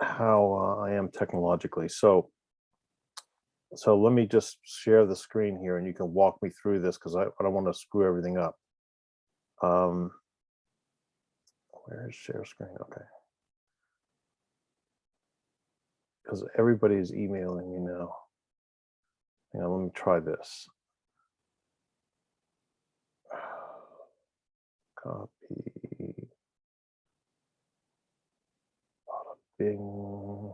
how I am technologically. So let me just share the screen here, and you can walk me through this because I don't want to screw everything up. Where is share screen? Okay. Because everybody's emailing me now. Hang on, let me try this. Copy. Bing.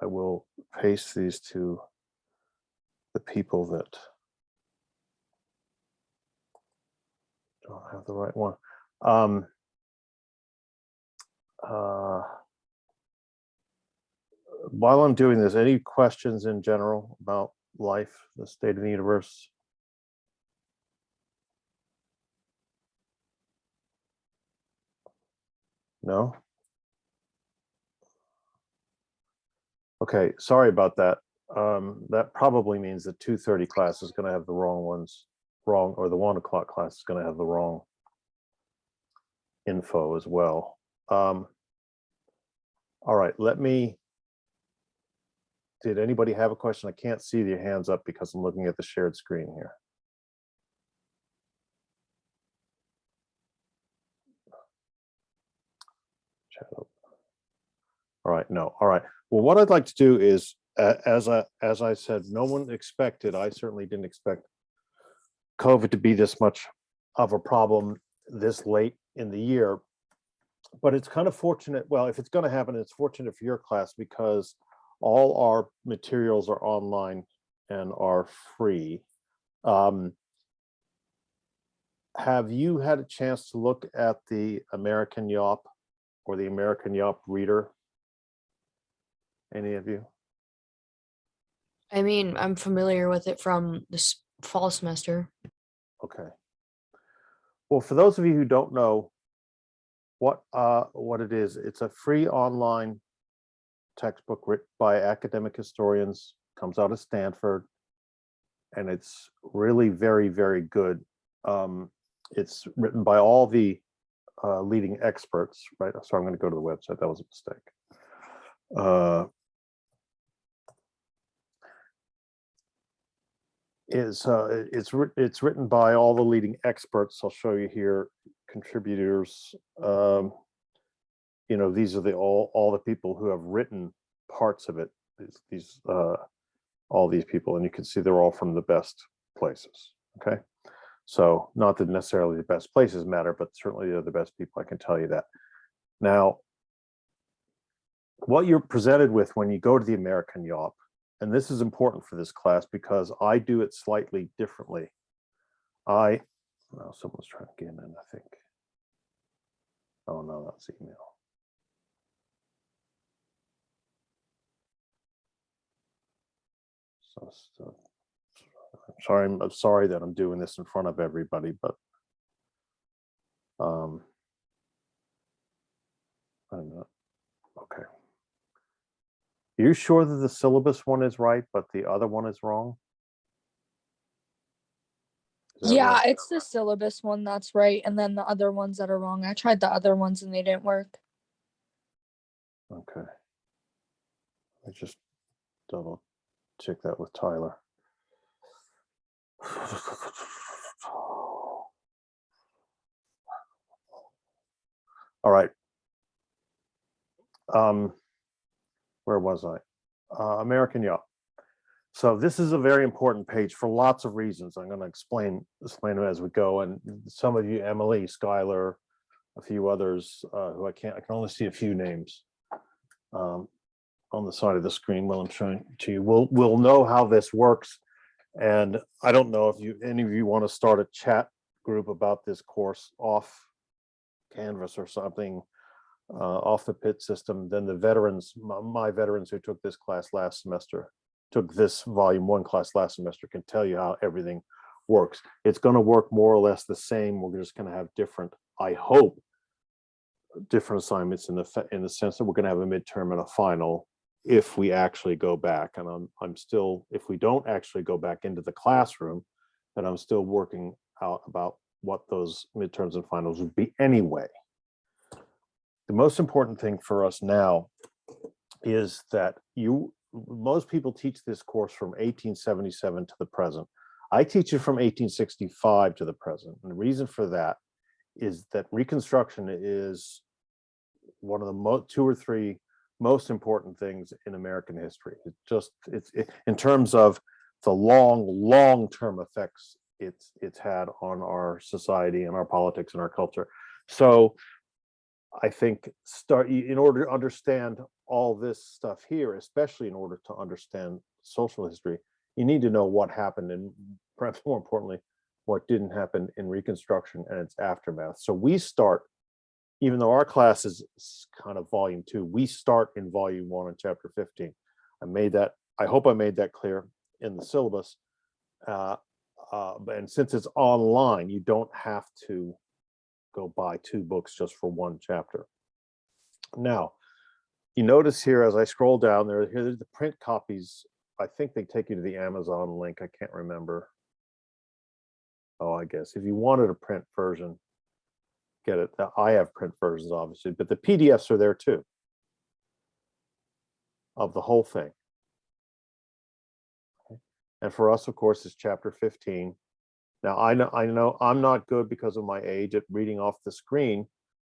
I will paste these to the people that don't have the right one. While I'm doing this, any questions in general about life, the state of the universe? No? Okay, sorry about that. That probably means the 2:30 class is going to have the wrong ones, or the 1 o'clock class is going to have the wrong info as well. All right, did anybody have a question? I can't see your hands up because I'm looking at the shared screen here. Chat open. All right, no. All right. Well, what I'd like to do is, as I said, no one expected, I certainly didn't expect COVID to be this much of a problem this late in the year. But it's kind of fortunate. Well, if it's going to happen, it's fortunate for your class because all our materials are online and are free. Have you had a chance to look at the American Yawp or the American Yawp Reader? Any of you? I mean, I'm familiar with it from this fall semester. Okay. Well, for those of you who don't know what it is, it's a free online textbook written by academic historians, comes out of Stanford, and it's really very, very good. It's written by all the leading experts, right? So I'm going to go to the website. That was a mistake. It's written by all the leading experts. I'll show you here, contributors. You know, these are all the people who have written parts of it. All these people, and you can see they're all from the best places. Okay, so not that necessarily the best places matter, but certainly they're the best people. I can tell you that. Now, what you're presented with when you go to the American Yawp, and this is important for this class because I do it slightly differently. Someone's trying to get in, I think. Oh no, that's email. So I'm sorry that I'm doing this in front of everybody, but I'm not. Okay. Are you sure that the syllabus one is right, but the other one is wrong? Yeah, right? It's the syllabus one that's right, and then the other ones that are wrong. I tried the other ones and they didn't work. Okay. I just double check that with Tyler. All right. Where was I? American Yawp. So this is a very important page for lots of reasons. I'm going to explain them as we go. And some of you, Emily, Skylar, a few others who I can only see a few names on the side of the screen while I'm showing to you. We'll know how this works. And I don't know if any of you want to start a chat group about this course off Canvas or something, off the PIT system. Then the veterans, my veterans who took this class last semester, took this volume 1 class last semester, can tell you how everything works. It's going to work more or less the same. We're just going to have different, I hope, different assignments in the sense that we're going to have a midterm and a final if we actually go back. And I'm still, if we don't actually go back into the classroom, then I'm still working out about what those midterms and finals would be anyway. The most important thing for us now is that most people teach this course from 1877 to the present. I teach it from 1865 to the present. And the reason for that is that Reconstruction is one of the 2 or 3 most important things in American history. In terms of the long-term effects it's had on our society and our politics and our culture. So I think in order to understand all this stuff here, especially in order to understand social history, you need to know what happened, and perhaps more importantly, what didn't happen in Reconstruction and its aftermath. So we start, even though our class is kind of volume 2, we start in volume 1 in chapter 15. I hope I made that clear in the syllabus. And since it's online, you don't have to go buy 2 books just for 1 chapter. Now, you notice here as I scroll down there's the print copies. I think they take you to the Amazon link. I can't remember. Oh, I guess if you wanted a print version, get it. I have print versions, obviously, but the PDFs are there too, of the whole thing. Okay. And for us, of course, it's chapter 15. Now, I know I'm not good because of my age at reading off the screen,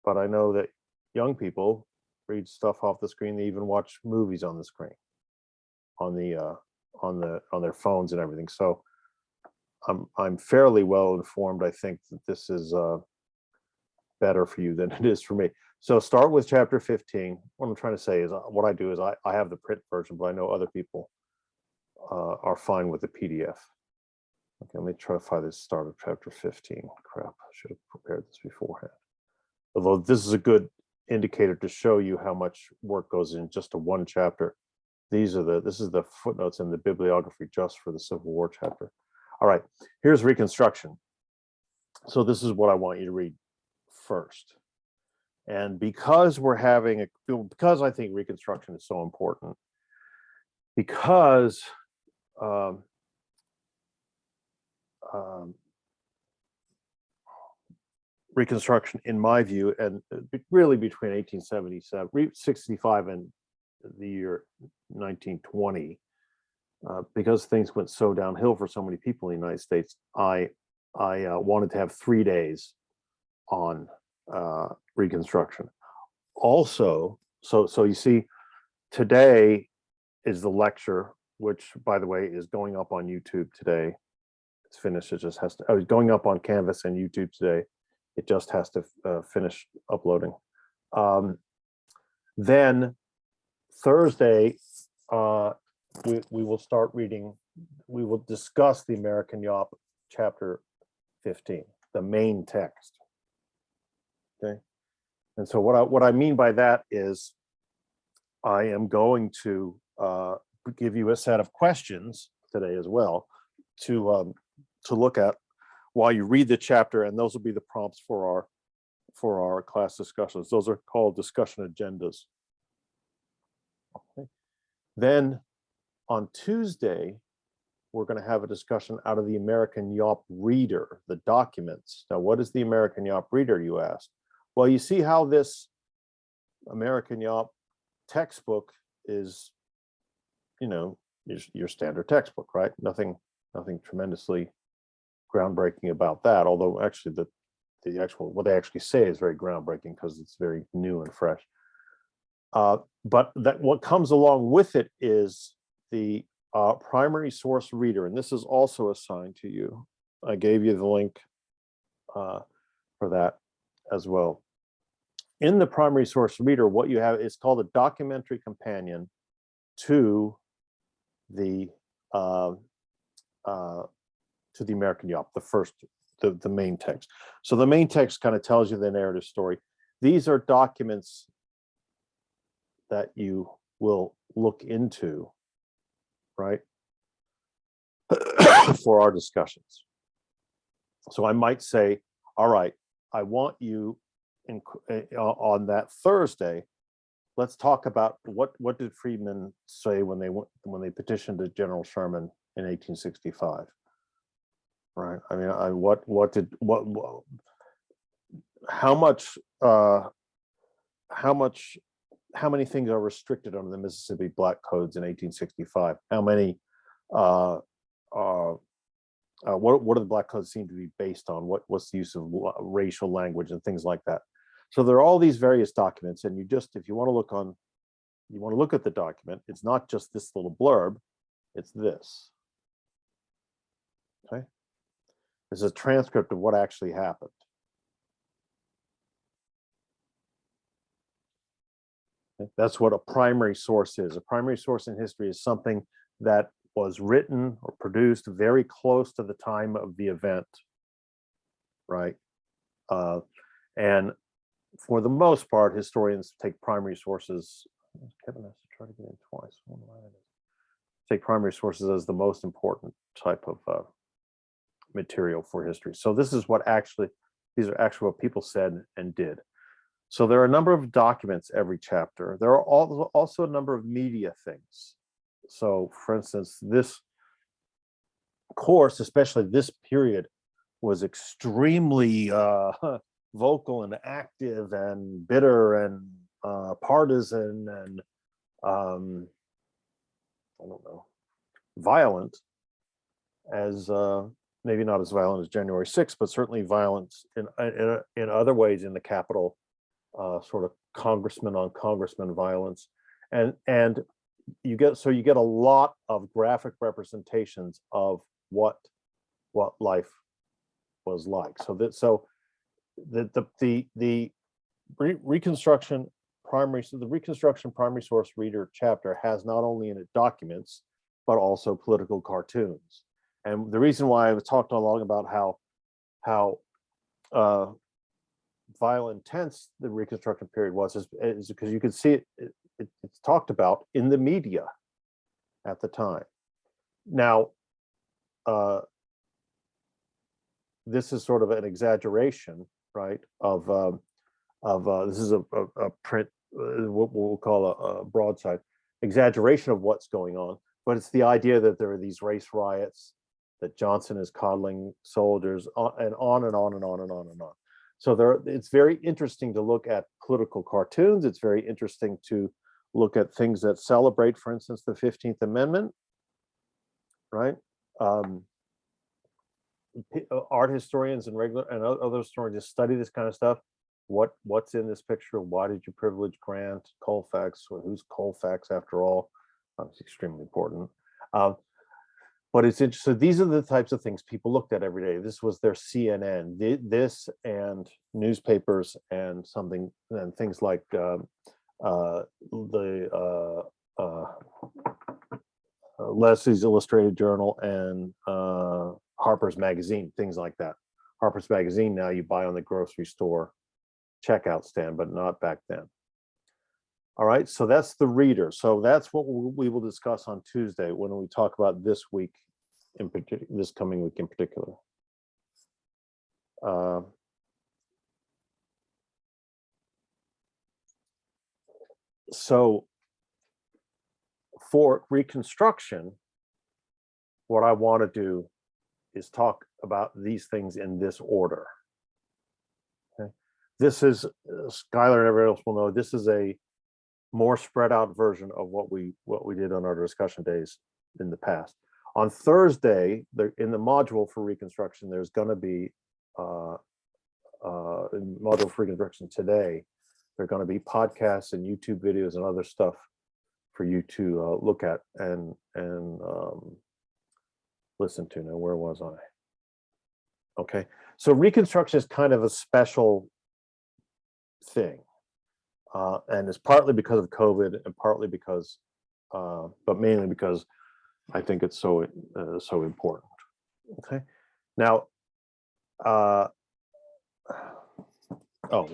but I know that young people read stuff off the screen. They even watch movies on the screen, on their phones and everything. So I'm fairly well informed. I think that this is better for you than it is for me. So start with chapter 15. What I'm trying to say is what I do is I have the print version, but I know other people are fine with the PDF. Okay, let me try to find this start of chapter 15. Crap, I should have prepared this beforehand. Although this is a good indicator to show you how much work goes in just to 1 chapter. This is the footnotes in the bibliography just for the Civil War chapter. All right, here's Reconstruction. So this is what I want you to read first. And because because I think Reconstruction is so important, because Reconstruction, in my view, and really between 1865 and the year 1920, because things went so downhill for so many people in the United States, I wanted to have 3 days on Reconstruction. Also, so you see, today is the lecture, which, by the way, is going up on YouTube today. It's finished. It just has to. It's going up on Canvas and YouTube today. It just has to finish uploading. Then Thursday, we will start reading. We will discuss the American Yawp, chapter 15, the main text. Okay, and so what I mean by that is, I am going to give you a set of questions today as well to look at while you read the chapter, and those will be the prompts for our class discussions. Those are called discussion agendas. Okay. Then on Tuesday, we're going to have a discussion out of the American Yawp Reader, the documents. Now, what is the American Yawp Reader, you ask? Well, you see how this American Yawp textbook is, your standard textbook, right? Nothing tremendously groundbreaking about that, although actually what they actually say is very groundbreaking because it's very new and fresh. But what comes along with it is the primary source reader, and this is also assigned to you. I gave you the link for that as well. In the primary source reader, what you have is called a documentary companion to the American Yawp, the main text. So the main text kind of tells you the narrative story. These are documents that you will look into, right, for our discussions. So I might say, all right, I want you on that Thursday, let's talk about what did Freedmen say when they petitioned to General Sherman in 1865, right? I mean, how much, how many things are restricted under the Mississippi Black Codes in 1865? How many, what do the Black Codes seem to be based on? What's the use of racial language and things like that? So there are all these various documents, and if you want to look at the document, it's not just this little blurb, it's this. Okay, this is a transcript of what actually happened. Okay? That's what a primary source is. A primary source in history is something that was written or produced very close to the time of the event, right? And for the most part, historians take primary sources. Kevin has to try to get in twice. Take primary sources as the most important type of material for history. So this is what these are actually what people said and did. So there are a number of documents every chapter. There are also a number of media things. So for instance, this course, especially this period, was extremely vocal and active and bitter and partisan and I don't know, violent, as maybe not as violent as January 6th, but certainly violent in other ways in the Capitol, sort of congressman on congressman violence, and you get a lot of graphic representations of what life was like. So the Reconstruction primary source reader chapter has not only in it documents, but also political cartoons. And the reason why I've talked a lot about how violent, intense the Reconstruction period was is because you can see it's talked about in the media at the time. Now, this is sort of an exaggeration, right? This is a print, what we'll call a broadside exaggeration of what's going on, but it's the idea that there are these race riots, that Johnson is coddling soldiers, and on and on and on and on and on. So it's very interesting to look at political cartoons. It's very interesting to look at things that celebrate, for instance, the 15th Amendment, right? Art historians and other historians just study this kind of stuff. What's in this picture? Why did you privilege Grant? Colfax, or who's Colfax after all? It's extremely important. But it's interesting. So these are the types of things people looked at every day. This was their CNN. This and newspapers and things like Leslie's Illustrated Journal and Harper's Magazine, things like that. Harper's Magazine now you buy on the grocery store checkout stand, but not back then. All right, so that's the reader. So that's what we will discuss on Tuesday when we talk about this week in particular, this coming week in particular. So for Reconstruction, what I want to do is talk about these things in this order. Okay, this is Skylar and everyone else will know this is a more spread out version of what we did on our discussion days in the past. On Thursday, in the module for Reconstruction, there's going to be in module for Reconstruction today, there are going to be podcasts and YouTube videos and other stuff for you to look at and listen to. Now, where was I? Okay, so Reconstruction is kind of a special thing. And it's partly because of COVID and partly because, but mainly because I think it's so important. Okay, now, the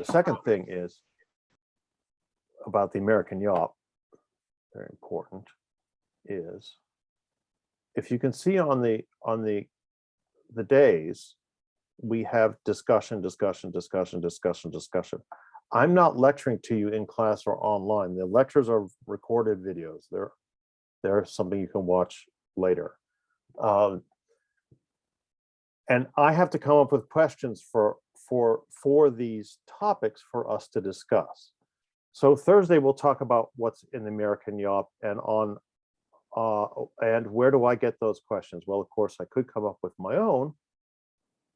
second thing is about the American yacht. Very important is if you can see on the days we have discussion. I'm not lecturing to you in class or online. The lectures are recorded videos. They're something you can watch later. And I have to come up with questions for these topics for us to discuss. So Thursday we'll talk about what's in the American Yawp and on and where do I get those questions? Well, of course, I could come up with my own,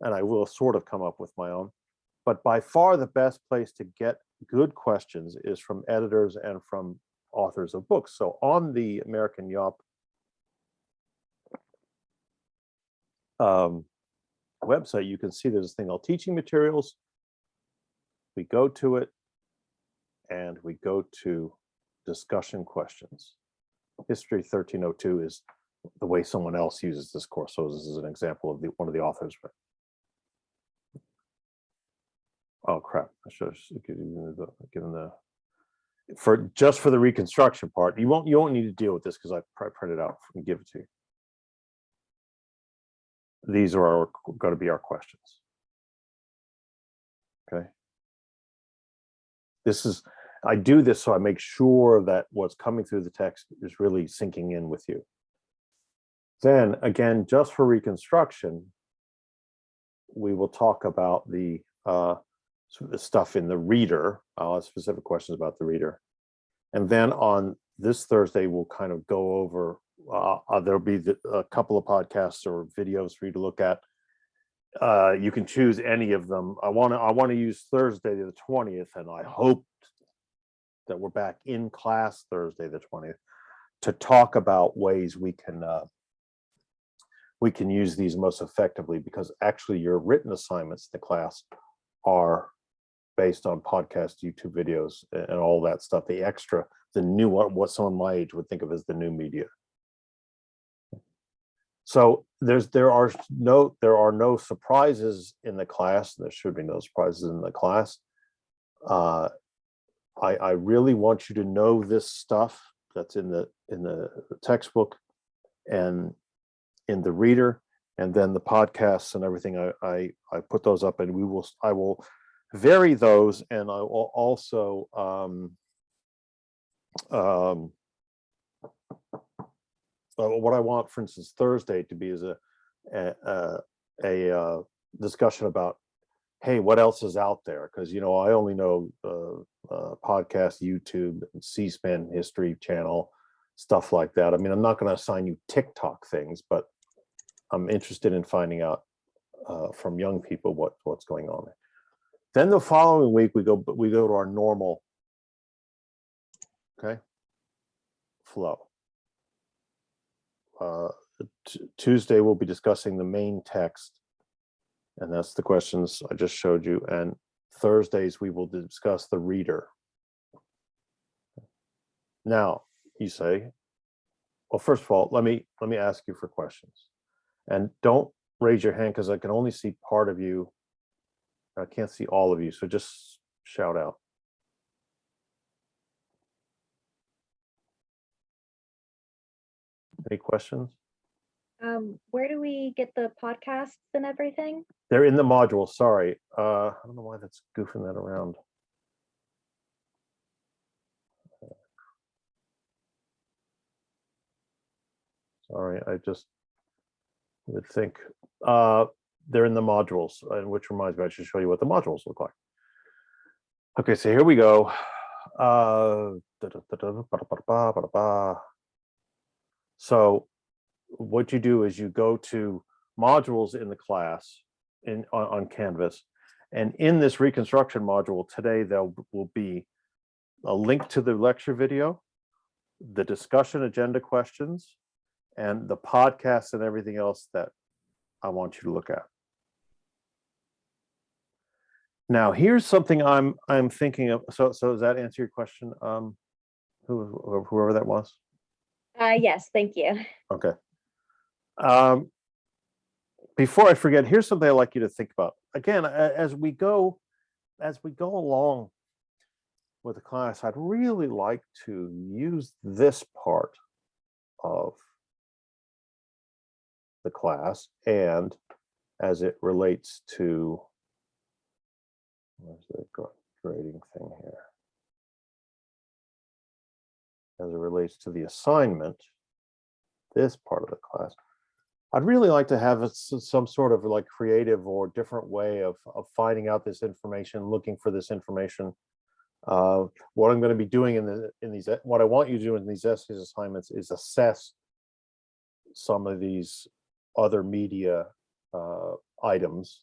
and I will sort of come up with my own. But by far the best place to get good questions is from editors and from authors of books. So on the American Yawp website, you can see there's this thing called teaching materials. We go to it and we go to discussion questions. History 1302 is the way someone else uses this course. So this is an example of one of the authors. Oh crap! I should have given the for just for the reconstruction part. You won't need to deal with this because I printed out and give it to you. These are going to be our questions. Okay. I do this so I make sure that what's coming through the text is really sinking in with you. Then again, just for reconstruction, we will talk about the stuff in the reader. I'll have specific questions about the reader. And then on this Thursday, we'll kind of go over, there'll be a couple of podcasts or videos for you to look at. You can choose any of them. I want to use Thursday the 20th, and I hope that we're back in class Thursday the 20th to talk about ways we can use these most effectively, because actually your written assignments in the class are based on podcast, YouTube videos, and all that stuff. The extra, the new, what someone my age would think of as the new media. So there are no surprises in the class. There should be no surprises in the class. I really want you to know this stuff that's in the textbook and in the reader, and then the podcasts and everything. I put those up, and I will vary those, and I will also what I want, for instance, Thursday to be is a discussion about, hey, what else is out there? Because I only know podcast, YouTube, C-SPAN History Channel, stuff like that. I mean, I'm not going to assign you TikTok things, but I'm interested in finding out from young people what's going on there. Then the following week we go to our normal, okay, flow. Tuesday we'll be discussing the main text, and that's the questions I just showed you. And Thursdays we will discuss the reader. Now you say, well, first of all, let me ask you for questions, and don't raise your hand because I can only see part of you. I can't see all of you, so just shout out. Any questions? Where do we get the podcasts and everything? They're in the module. Sorry. I don't know why that's goofing that around. Sorry, I just would think they're in the modules, which reminds me, I should show you what the modules look like. Okay, so here we go. So what you do is you go to modules in the class on Canvas, and in this reconstruction module today there will be a link to the lecture video, the discussion agenda questions, and the podcasts and everything else that I want you to look at. Now here's something I'm thinking of. So does that answer your question? Whoever that was? Yes, thank you. Okay. Before I forget, here's something I'd like you to think about. Again, as we go along with the class, I'd really like to use this part of the class, and as it relates to, where's the grading thing here? As it relates to the assignment, this part of the class, I'd really like to have some sort of like creative or different way of finding out this information, looking for this information. What I'm going to be doing in these, what I want you to do in these essays assignments is assess some of these other media items,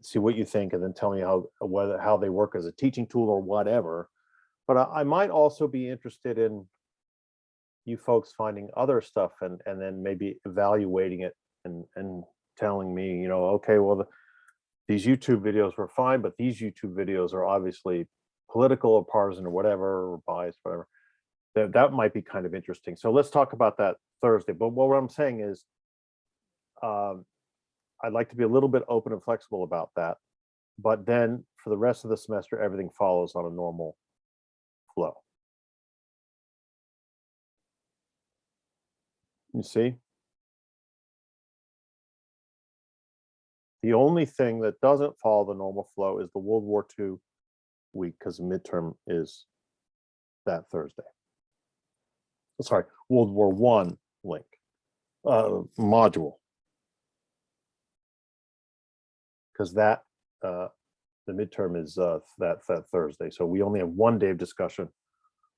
see what you think, and then tell me how they work as a teaching tool or whatever. But I might also be interested in you folks finding other stuff and then maybe evaluating it and telling me, you know, okay, well, these YouTube videos were fine, but these YouTube videos are obviously political or partisan or whatever, or biased, whatever. That might be kind of interesting. So let's talk about that Thursday. But what I'm saying is, I'd like to be a little bit open and flexible about that. But then for the rest of the semester, everything follows on a normal flow. You see? The only thing that doesn't follow the normal flow is the World War II week, because the midterm is that Thursday. Sorry, World War I link module, because that the midterm is that Thursday. So we only have 1 day of discussion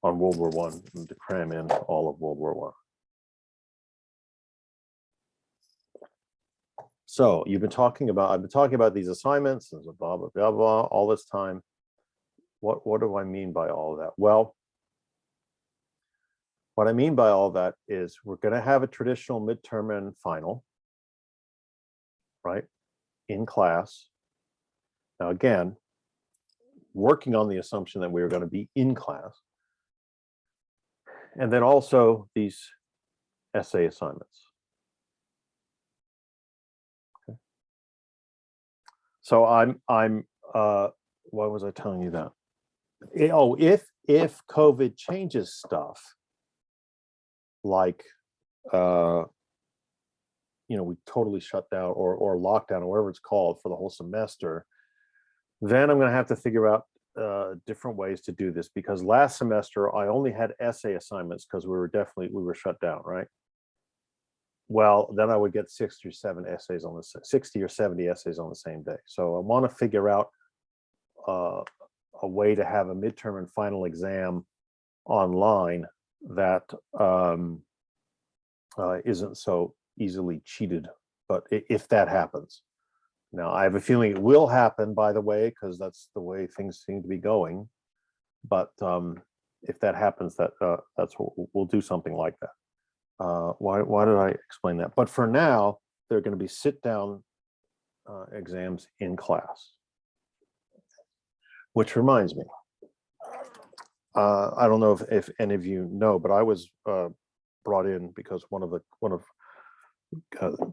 on World War I to cram in all of World War I. So I've been talking about these assignments and blah, blah, blah, blah, all this time. What do I mean by all of that? Well, what I mean by all that is we're going to have a traditional midterm and final, right, in class. Now, again, working on the assumption that we are going to be in class. And then also these essay assignments. Okay. So why was I telling you that? Oh, if COVID changes stuff, like you know, we totally shut down or lockdown or whatever it's called for the whole semester, then I'm going to have to figure out different ways to do this, because last semester I only had essay assignments because we were shut down, right? Well, then I would get 60 or 70 essays on the same day. So I want to figure out a way to have a midterm and final exam online that isn't so easily cheated. But if that happens, now I have a feeling it will happen, by the way, because that's the way things seem to be going. But if that happens, that's what we'll do, something like that. Why did I explain that? But for now, they're going to be sit-down exams in class. Which reminds me, I don't know if any of you know, but I was brought in because one of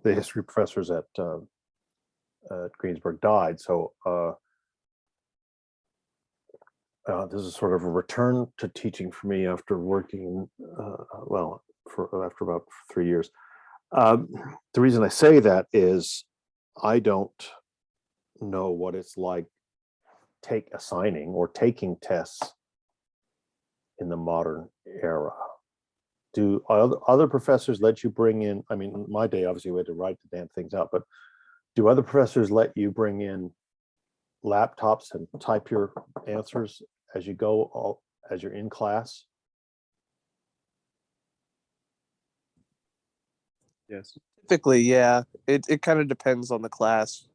the history professors at Greensburg died. So this is sort of a return to teaching for me after working after about 3 years. The reason I say that is I don't know what it's like assigning or taking tests in the modern era. Do other professors let you bring in, I mean, in my day, obviously we had to write the damn things out, but do other professors let you bring in laptops and type your answers as you go, as you're in class? Yes. Typically, yeah. It kind of depends on the class.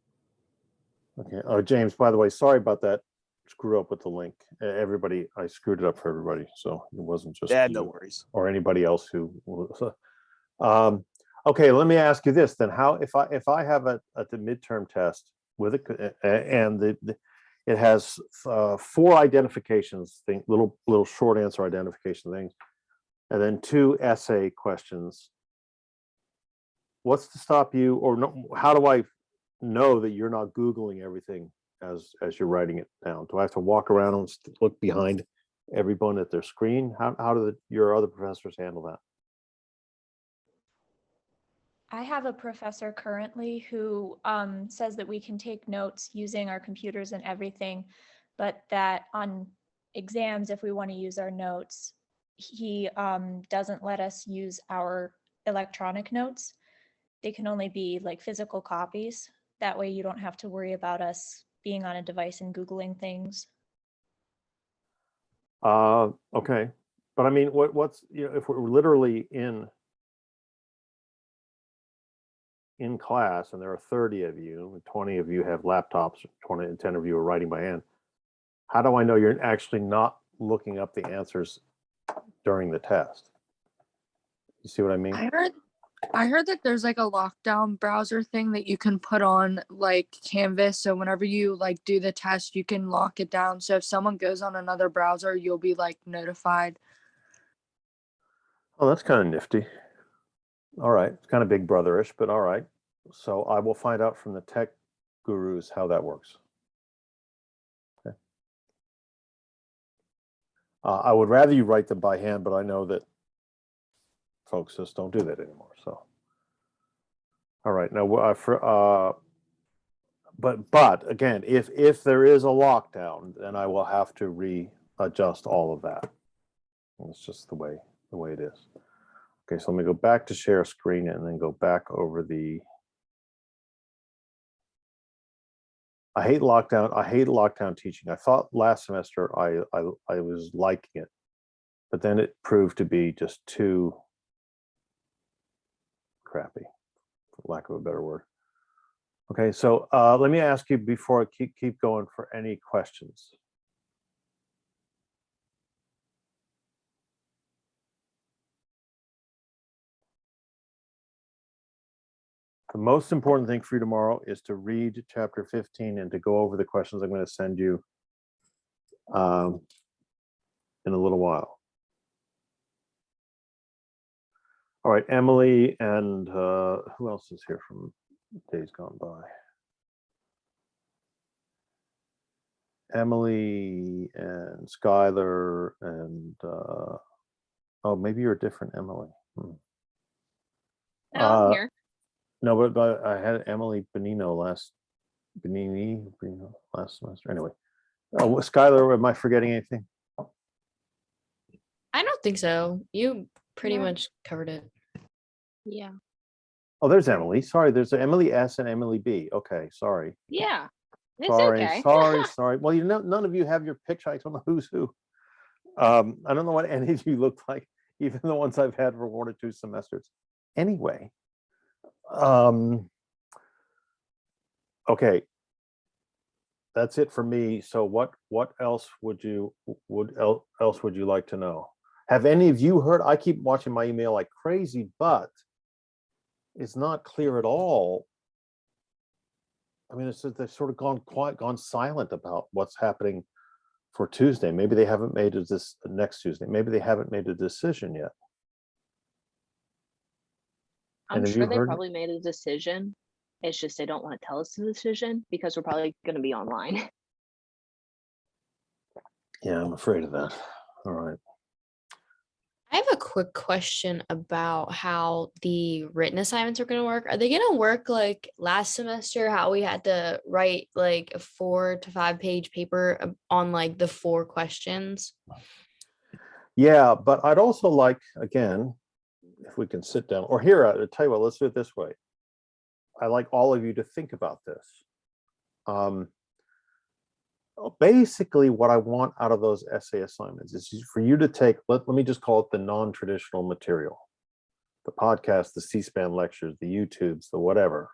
Okay. Oh, James, by the way, sorry about that. Screw up with the link. Everybody, I screwed it up for everybody, so it wasn't just Yeah, you no worries. or anybody else who. Okay, let me ask you this then: how if I have the midterm test with and it has 4 identifications, little short answer identification things, and then 2 essay questions. What's to stop you, or no, how do I know that you're not Googling everything as you're writing it down? Do I have to walk around and look behind everyone at their screen? How do your other professors handle that? I have a professor currently who says that we can take notes using our computers and everything, but that on exams, if we want to use our notes, he doesn't let us use our electronic notes. they can only be like physical copies. That way you don't have to worry about us being on a device and Googling things. Okay, but I mean, what's, if we're literally in class and there are 30 of you, and 20 of you have laptops, 20 and 10 of you are writing by hand, how do I know you're actually not looking up the answers during the test? You see what I mean? I heard that there's like a lockdown browser thing that you can put on like Canvas. So whenever you like do the test, you can lock it down. So if someone goes on another browser, you'll be like notified. Oh, that's kind of nifty. All right, it's kind of big brotherish, but all right. So I will find out from the tech gurus how that works. Okay. I would rather you write them by hand, but I know that folks just don't do that anymore. So, all right, now but again, if there is a lockdown, then I will have to readjust all of that. It's just the way it is. Okay, so let me go back to share screen and then go back over the. I hate lockdown teaching. I thought last semester I was liking it, but then it proved to be just too crappy, for lack of a better word. Okay, so let me ask you before I keep going for any questions. The most important thing for you tomorrow is to read chapter 15 and to go over the questions I'm going to send you in a little while. All right, Emily and who else is here from days gone by? Emily and Skylar and oh, maybe you're a different Emily. No, I'm here. No, but I had Emily Benino last semester. Anyway, oh, Skylar, am I forgetting anything? I don't think so. You pretty No. much covered it. Yeah. Oh, there's Emily. Sorry, there's Emily S and Emily B. Okay, sorry. Yeah. It's Sorry, okay. sorry. Well, none of you have your picture. I don't know who's who. I don't know what any of you look like, even the ones I've had for 1 or 2 semesters. Anyway, okay, that's it for me. So what else would you like to know? Have any of you heard? I keep watching my email like crazy, but it's not clear at all. I mean, they've sort of gone silent about what's happening for Tuesday. Maybe they haven't made this next Tuesday. Maybe they haven't made a decision yet. I'm have sure you they heard? probably made a decision. It's just they don't want to tell us the decision because we're probably going to be online. Yeah, I'm afraid of that. All right. I have a quick question about how the written assignments are going to work. Are they going to work like last semester, how we had to write like a 4 to 5 page paper on like the 4 questions? Yeah, but I'd also like, again, if we can sit down, or here, I'll tell you what, let's do it this way. I like all of you to think about this. Basically, what I want out of those essay assignments is for you to take, let me just call it the non-traditional material, the podcast, the C-SPAN lectures, the YouTubes, the whatever.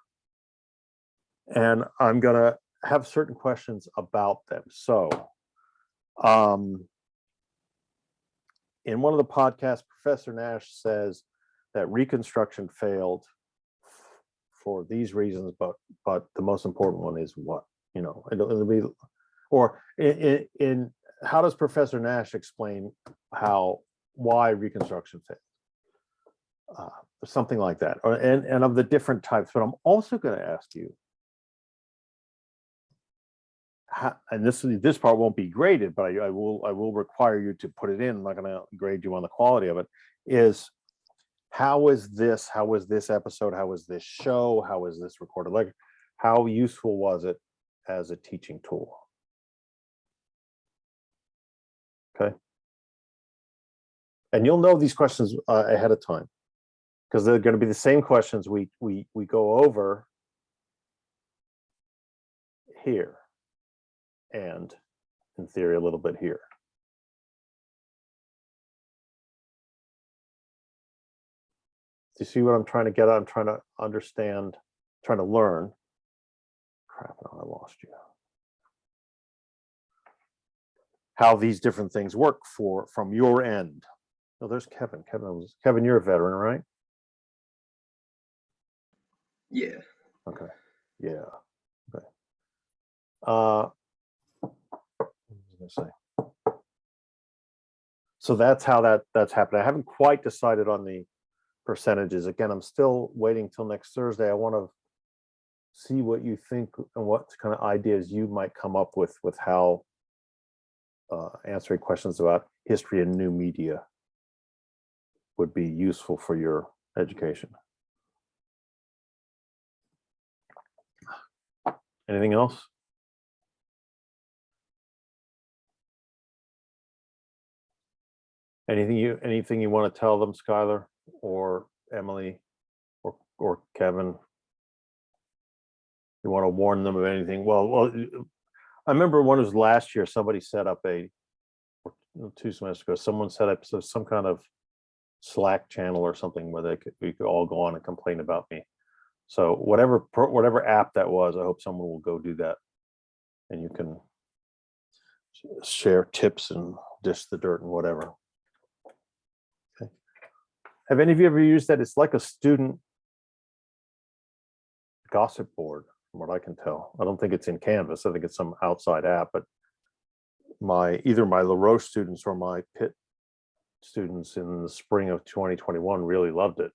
And I'm going to have certain questions about them. So in one of the podcasts, Professor Nash says that Reconstruction failed for these reasons, but the most important one is what, it'll be, or in how does Professor Nash explain why Reconstruction failed? Something like that, and of the different types. But I'm also going to ask you, and this part won't be graded, but I will require you to put it in. I'm not going to grade you on the quality of it. Is how was this episode? How was this show? How was this recorded lecture? How useful was it as a teaching tool? Okay. And you'll know these questions ahead of time. because they're going to be the same questions we go over here, and in theory a little bit here. Do you see what I'm trying to get at? I'm trying to understand, trying to learn. Crap, no, I lost you. How these different things work from your end. Oh, there's Kevin. Kevin, you're a veteran, right? Yeah. Okay. Yeah. Okay. What was I gonna say? So that's how that's happened. I haven't quite decided on the percentages. Again, I'm still waiting till next Thursday. I want to see what you think and what kind of ideas you might come up with how answering questions about history and new media would be useful for your education. Anything else? Anything you want to tell them, Skylar or Emily or Kevin? You want to warn them of anything? Well, I remember one was last year. Somebody set up or 2 semesters ago. Someone set up some kind of Slack channel or something where we could all go on and complain about me. So whatever app that was, I hope someone will go do that, and you can share tips and dish the dirt and whatever. Okay. Have any of you ever used that? It's like a student gossip board, from what I can tell. I don't think it's in Canvas. I think it's some outside app, but either my LaRoche students or my Pitt students in the spring of 2021 really loved it.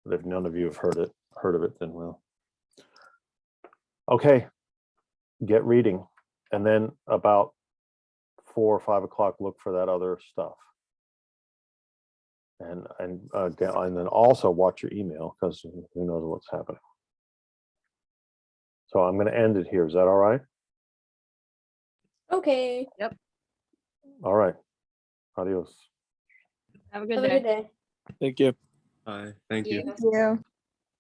But if none of you have heard of it, then well. Okay, get reading, and then about 4 or 5 o'clock, look for that other stuff, and then also watch your email, because who knows what's happening. So I'm going to end it here. Is that all right? Okay. All right. Adios. Have a Have good a day. good day. Thank you. Bye. Thank you. Yeah. Thank you.